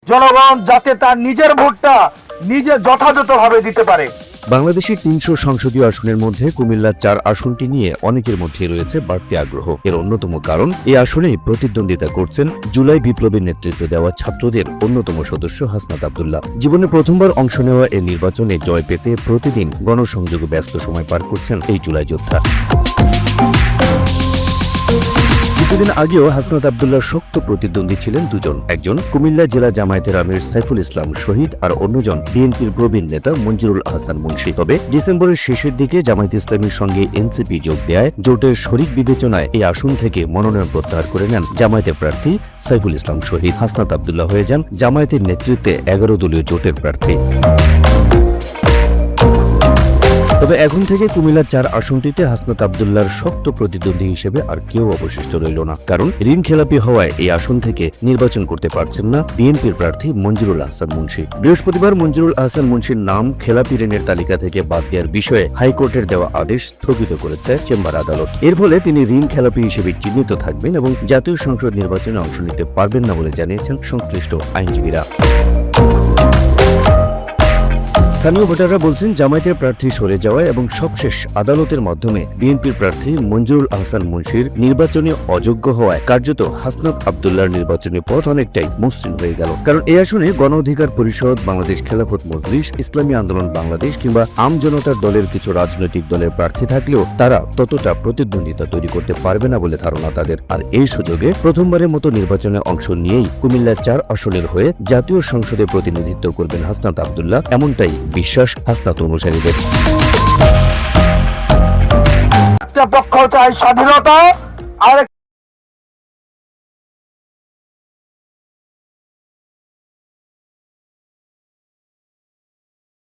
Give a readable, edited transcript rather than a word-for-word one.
জনগণ যাতে তার নিজের ভোটটা নিজে যথাযথভাবে দিতে পারে। বাংলাদেশের ৩০০ সংসদীয় আসনের মধ্যে কুমিল্লার ৪ আসনটি নিয়ে অনেকের মধ্যে রয়েছে বাড়তি আগ্রহ। এর অন্যতম কারণ এই আসনেই প্রতিদ্বন্দ্বিতা করছেন জুলাই বিপ্লবের নেতৃত্ব দেওয়া ছাত্রদের অন্যতম সদস্য হাসনাত আব্দুল্লাহ। জীবনে প্রথমবার অংশ নেওয়া এই নির্বাচনে জয় পেতে প্রতিদিন গণসংযোগে ব্যস্ত সময় পার করছেন এই জুলাই যোদ্ধা। কিছুদিন আগেও হাসনাত আব্দুল্লাহর শক্ত প্রতিদ্বন্দ্বী ছিলেন দুজন, একজন কুমিল্লা জেলা জামায়াতের আমির সাইফুল ইসলাম শহীদ আর অন্যজন বিএনপির প্রবীণ নেতা মঞ্জুরুল আহসান মুন্সী। তবে ডিসেম্বরের শেষের দিকে জামায়াত ইসলামীর সঙ্গে এনসিপি যোগ দেয় জোটের শরিক বিবেচনায় এই আসন থেকে মনোনয়ন প্রত্যাহার করে নেন জামায়াতের প্রার্থী সাইফুল ইসলাম শহীদ। হাসনাত আব্দুল্লাহ হয়ে যান জামায়াতের নেতৃত্বে ১১ দলীয় জোটের প্রার্থী। তবে এখন থেকে কুমিল্লার ৪ আসনটিতে হাসনাত আব্দুল্লাহর শক্ত প্রতিদ্বন্দ্বী হিসেবে আর কেউ অবশিষ্ট রইল না, কারণ ঋণ খেলাপি হওয়ায় এই আসন থেকে নির্বাচন করতে পারছেন না বিএনপির প্রার্থী মঞ্জুরুল আহসান মুন্সী। বৃহস্পতিবার মঞ্জুরুল আহসান মুন্সীর নাম খেলাপি ঋণের তালিকা থেকে বাদ দেওয়ার বিষয়ে হাইকোর্টের দেওয়া আদেশ স্থগিত করেছে চেম্বার আদালত। এর ফলে তিনি ঋণ খেলাপি হিসেবে চিহ্নিত থাকবেন এবং জাতীয় সংসদ নির্বাচনে অংশ নিতে পারবেন না বলে জানিয়েছেন সংশ্লিষ্ট আইনজীবীরা। স্থানীয় ভোটাররা বলছেন জামায়াতের প্রার্থী সরে যাওয়ায় এবং সবশেষ আদালতের মাধ্যমে বিএনপির প্রার্থী মঞ্জুরুল আহসান মুন্সীর নির্বাচনে অযোগ্য হওয়ায় কার্যত হাসনাত আব্দুল্লাহর নির্বাচনী পথ অনেকটাই মসৃণ হয়ে গেল। কারণ এই আসনে গণ অধিকার পরিষদ, বাংলাদেশ খেলাফত মজলিস, ইসলামী আন্দোলন বাংলাদেশ কিংবা আম জনতার দলের কিছু রাজনৈতিক দলের প্রার্থী থাকলেও তারা ততটা প্রতিদ্বন্দ্বিতা তৈরি করতে পারবে না বলে ধারণা তাদের। আর এই সুযোগে প্রথমবারের মতো নির্বাচনে অংশ নিয়েই কুমিল্লার ৪ আসনের হয়ে জাতীয় সংসদে প্রতিনিধিত্ব করবেন হাসনাত আব্দুল্লাহ, এমনটাই বিশ্বাস হাসনাত অনুসারীদের। একটা পক্ষ চায় স্বাধীনতা, আর